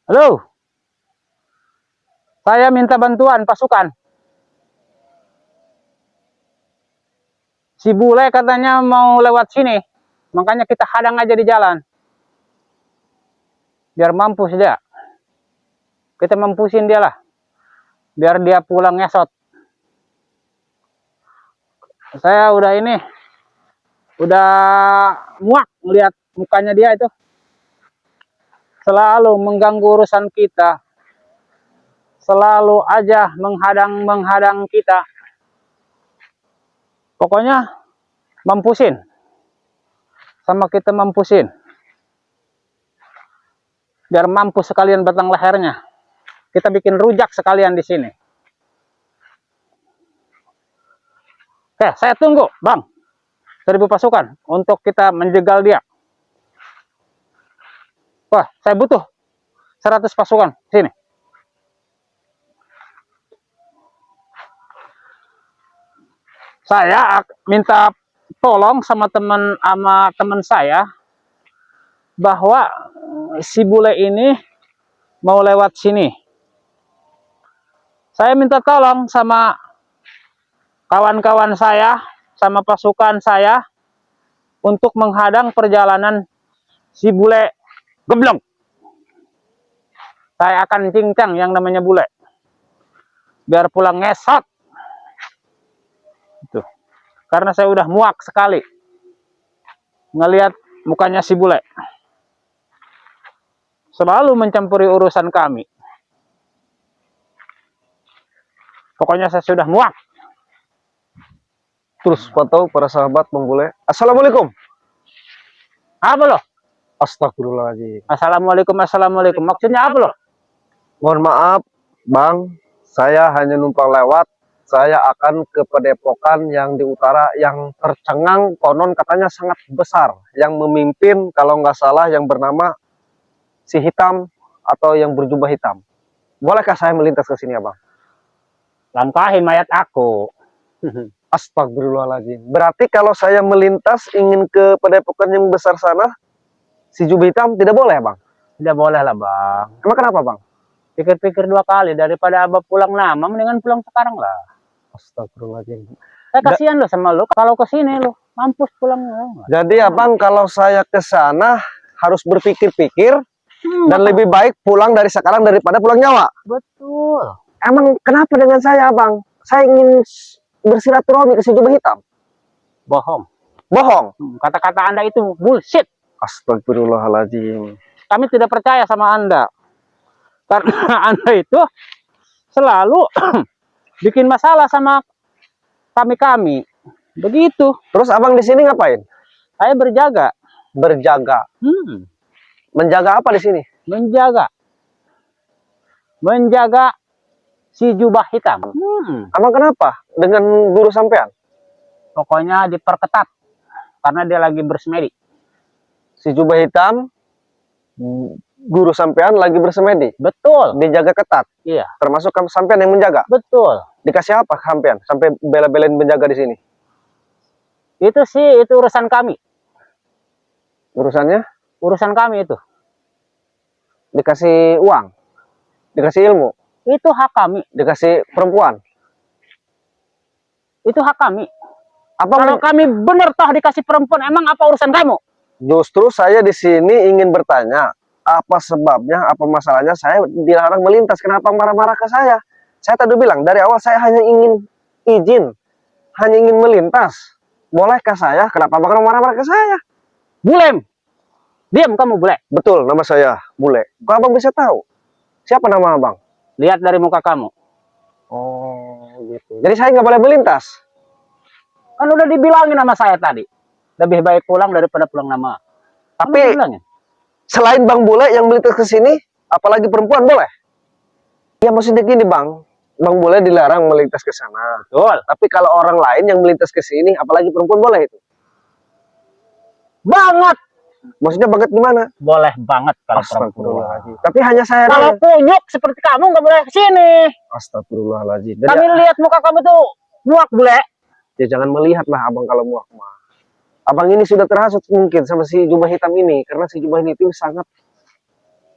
Halo, saya minta bantuan pasukan. Si bule katanya mau lewat sini, makanya kita hadang aja di jalan. Biar mampus dia. Kita mampusin dia lah. Biar dia pulang ngesot. Saya udah muak melihat mukanya dia itu. Selalu mengganggu urusan kita. Selalu aja menghadang kita. Pokoknya mampusin. Sama kita mampusin. Biar mampus sekalian batang lehernya. Kita bikin rujak sekalian di sini. Oke, saya tunggu, Bang. 1.000 pasukan untuk kita menjegal dia. Wah, saya butuh 100 pasukan sini. Saya minta tolong sama teman saya bahwa si bule ini mau lewat sini. Saya minta tolong sama kawan-kawan saya, sama pasukan saya untuk menghadang perjalanan si bule geblok. Saya akan cincang yang namanya bule. Biar pulang ngesot. Itu. Karena saya udah muak sekali ngelihat mukanya si bule. Selalu mencampuri urusan kami. Pokoknya saya sudah muak. Terus pantau para sahabat Bang Bule. Assalamualaikum. Apa loh? Astagfirullahaladzim. Assalamualaikum. Maksudnya apa loh? Mohon maaf Bang, saya hanya numpang lewat. Saya akan ke Padepokan yang di utara yang tercengang, konon katanya sangat besar. Yang memimpin kalau nggak salah yang bernama si hitam atau yang berjubah hitam. Bolehkah saya melintas ke sini Abang? Langkahin mayat aku. Astagfirullahaladzim. Berarti kalau saya melintas ingin ke Padepokan yang besar sana, si jubah hitam tidak boleh Bang? Tidak boleh lah, Bang. Emang kenapa Bang? Pikir-pikir 2 kali. Daripada abah pulang nama, mendingan pulang sekarang lah. Astagfirullahaladzim. Saya kasihan lo sama lo. Kalau ke sini lo, mampus pulang. Jadi Abang kalau saya ke sana harus berpikir-pikir dan lebih baik pulang dari sekarang daripada pulang nyawa. Betul. Emang kenapa dengan saya Abang? Saya ingin bersilaturahmi ke si jubah hitam. Bohong. Bohong. Kata-kata Anda itu bullshit. Astagfirullahaladzim. Kami tidak percaya sama Anda. Karena Anda itu selalu bikin masalah sama kami. Begitu. Terus Abang di sini ngapain? Saya berjaga. Berjaga. Menjaga apa di sini? Menjaga si jubah hitam. Abang kenapa? Dengan guru sampean? Pokoknya diperketat. Karena dia lagi bersemedi. Si jubah hitam, guru sampean lagi bersemedi? Betul. Dijaga ketat? Iya. Termasuk sampean yang menjaga? Betul. Dikasih apa sampean sampai bela-belain menjaga di sini? Itu sih, itu urusan kami. Urusannya? Urusan kami itu. Dikasih uang? Dikasih ilmu? Itu hak kami. Dikasih perempuan? Itu hak kami. Apa kalau kami benar toh dikasih perempuan, emang apa urusan kamu? Justru saya di sini ingin bertanya, apa sebabnya, apa masalahnya saya dilarang melintas? Kenapa marah-marah ke saya? Saya tadi bilang, dari awal saya hanya ingin izin, hanya ingin melintas. Bolehkah saya? Kenapa Abang marah-marah ke saya? Bulem! Diam kamu, Bule. Betul, nama saya Bule. Kok Abang bisa tahu? Siapa nama Abang? Lihat dari muka kamu. Oh, gitu. Jadi saya nggak boleh melintas? Kan udah dibilangin sama saya tadi. Lebih baik pulang daripada pulang nama. Tapi selain Bang Bule yang melintas ke sini, apalagi perempuan boleh? Ya maksudnya gini Bang, Bang Bule dilarang melintas ke sana. Betul. Tapi kalau orang lain yang melintas ke sini, apalagi perempuan boleh itu? Banget. Maksudnya banget gimana? Boleh banget kalau perempuan. Tapi hanya saya. Kalau kunyuk seperti kamu nggak boleh ke sini. Astagfirullahaladzim. Kami lihat muka kamu tuh muak, Bule. Ya jangan melihat lah Abang kalau muak mah. Abang ini sudah terhasut mungkin sama si jubah hitam ini, karena si jubah hitam sangat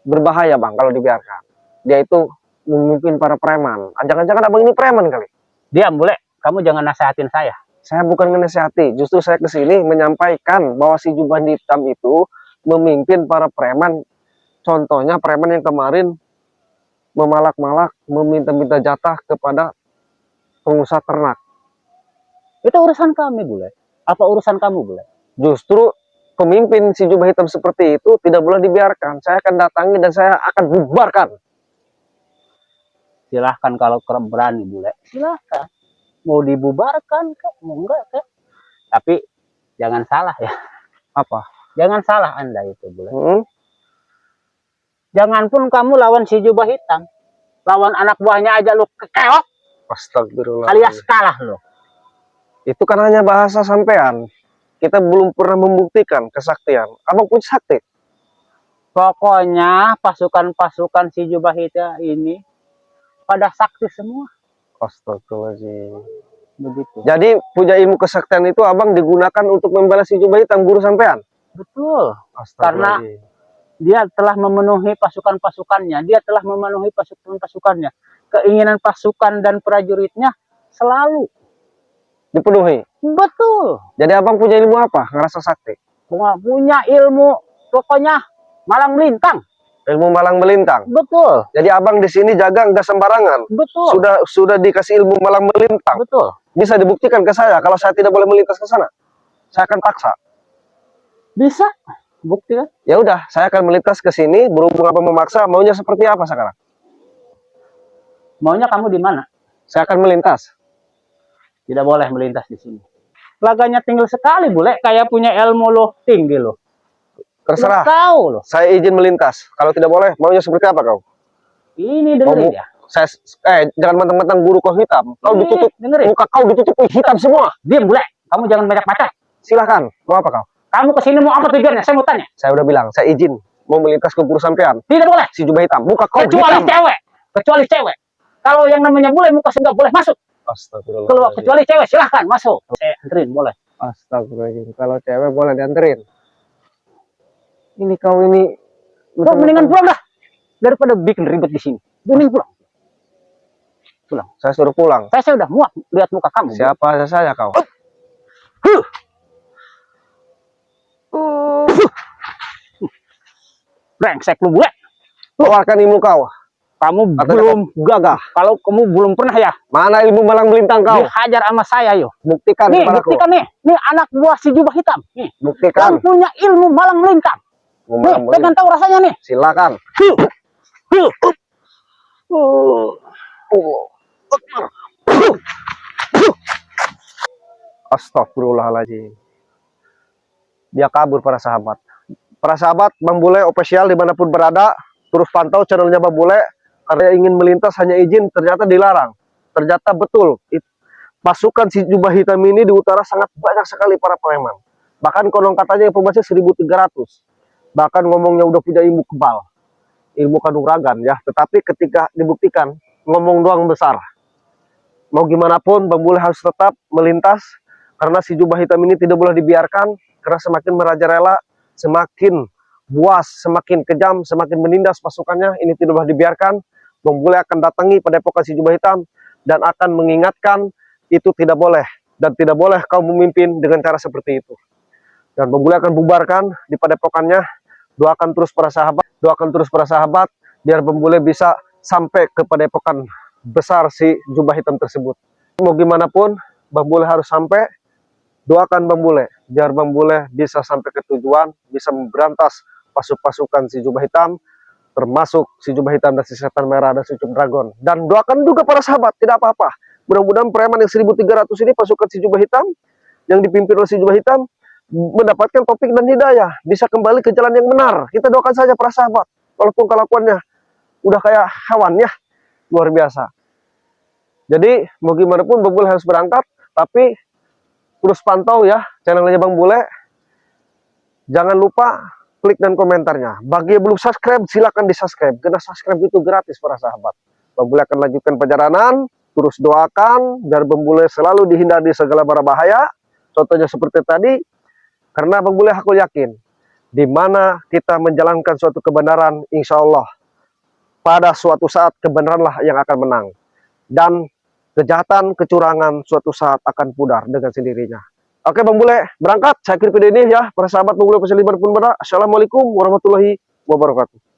berbahaya Bang kalau dibiarkan. Dia itu memimpin para preman. Jangan-jangan abang ini preman kali. Diam, bule. Kamu jangan nasehatin saya. Saya bukan menasihati, justru saya kesini menyampaikan bahwa si jubah hitam itu memimpin para preman. Contohnya preman yang kemarin memalak-malak, meminta-minta jatah kepada pengusaha ternak. Itu urusan kami, bule. Apa urusan kamu, bule? Justru pemimpin si jubah hitam seperti itu tidak boleh dibiarkan. Saya akan datangi dan saya akan bubarkan. Silahkan kalau berani, bule. Silahkan. Mau dibubarkan, kak? Mau enggak, kak? Tapi jangan salah ya. Apa? Jangan salah Anda itu, bule. Jangan pun kamu lawan si jubah hitam. Lawan anak buahnya aja lu kekeok. Astagfirullah. Alias kalah lo. Itu kan hanya bahasa sampean. Kita belum pernah membuktikan kesaktian. Abang punya sakti. Pokoknya pasukan-pasukan si jubah hitam ini pada sakti semua. Astagfirullahaladzim. Begitu. Jadi punya ilmu kesaktian itu abang digunakan untuk membela si jubah hitam guru sampean. Betul. Karena dia telah memenuhi pasukan-pasukannya. Dia telah memenuhi pasukan-pasukannya. Keinginan pasukan dan prajuritnya selalu dipenuhi. Betul. Jadi abang punya ilmu apa? Ngerasa sakti? Punya ilmu, pokoknya malang melintang. Ilmu malang melintang. Betul. Jadi abang di sini jaga nggak sembarangan. Betul. Sudah dikasih ilmu malang melintang. Betul. Bisa dibuktikan ke saya kalau saya tidak boleh melintas ke sana. Saya akan paksa. Bisa. Bukti kan? Ya udah, saya akan melintas ke sini. Berhubung apa memaksa, maunya seperti apa sekarang? Maunya kamu di mana? Saya akan melintas. Tidak boleh melintas di sini. Laganya tinggal sekali, bule. Kayak punya ilmu lo tinggi lo. Terserah. Tahu lo. Saya izin melintas. Kalau tidak boleh, maunya seperti apa kau? Ini dengerin ya. Jangan mentang-mentang guru kau hitam. Kau ditutup, dengerin. muka kau ditutup hitam semua. Diam, bule. Kamu jangan banyak baca. Silahkan. Mau apa kau? Kamu kesini mau apa tujuannya? Saya mau tanya. Saya udah bilang, saya izin mau melintas ke guru sampean. Tidak boleh. Si jubah hitam. Muka kau kecuali hitam. Cewek. Kecuali cewek. Kalau yang namanya bule muka nggak boleh masuk. Astagfirullah. Kalau kecuali cewek silahkan masuk. Saya anterin boleh. Astagfirullahaladzim. Kalau cewek boleh dianterin. Ini kau ini. Kau mendingan pulang dah daripada bikin ribet di sini. Mending pulang. Pulang. Saya suruh pulang. Saya udah muak lihat muka kamu. Siapa saya kau? Brengsek lu bule. Keluarkan ilmu kau. Kamu atau belum gagah. Kalau kamu belum pernah ya. Mana ilmu malang melintang kau? Dihajar sama saya yuk. Buktikan nih, kepadaku. Buktikan nih. Nih anak buah si jubah hitam. Nih. Buktikan. Kamu punya ilmu malang melintang. Nih, pengen tahu rasanya nih. Silakan. Astagfirullahaladzim. Dia kabur para sahabat. Para sahabat, Bang Bule official dimanapun berada, terus pantau channelnya Bang Bule. Karena ingin melintas hanya izin, ternyata dilarang. Ternyata betul, pasukan si jubah hitam ini di utara sangat banyak sekali para preman. Bahkan konon katanya informasi 1.300. Bahkan ngomongnya udah punya ilmu kebal, ilmu kanuragan ya. Tetapi ketika dibuktikan, ngomong doang besar. Mau gimana pun, Bang Bule harus tetap melintas. Karena si jubah hitam ini tidak boleh dibiarkan. Karena semakin merajalela, semakin buas, semakin kejam, semakin menindas pasukannya. Ini tidak boleh dibiarkan. Bang Bule akan datangi padepokan si jubah hitam dan akan mengingatkan itu tidak boleh. Dan tidak boleh kau memimpin dengan cara seperti itu. Dan Bang Bule akan bubarkan di padepokannya. Doakan terus para sahabat, biar Bang Bule bisa sampai ke padepokan besar si jubah hitam tersebut. Mau gimana pun, Bang Bule harus sampai. Doakan Bang Bule, biar Bang Bule bisa sampai ke tujuan, bisa memberantas pasukan si jubah hitam, termasuk si jubah hitam dan si setan merah dan si Cup Dragon. Dan doakan juga para sahabat, tidak apa-apa. Mudah-mudahan preman yang 1.300 ini pasukan si jubah hitam, yang dipimpin oleh si jubah hitam, mendapatkan topik dan hidayah, bisa kembali ke jalan yang benar. Kita doakan saja para sahabat, walaupun kelakuannya udah kayak hewan ya, luar biasa. Jadi mau gimana pun Bang Bule harus berangkat, tapi terus pantau ya channelnya Bang Bule. Jangan lupa klik dan komentarnya. Bagi yang belum subscribe, silakan di subscribe. Karena subscribe itu gratis para sahabat. Bang Bule akan lanjutkan perjalanan. Terus doakan biar Bang Bule selalu dihindari segala mara bahaya. Contohnya seperti tadi. Karena Bang Bule aku yakin, di mana kita menjalankan suatu kebenaran, insya Allah pada suatu saat kebenaranlah yang akan menang. Dan kejahatan, kecurangan suatu saat akan pudar dengan sendirinya. Oke Bang Bule, berangkat. Saya akhiri video ini ya, para sahabat Bang Bule Pasal Liban pun benar. Assalamualaikum warahmatullahi wabarakatuh.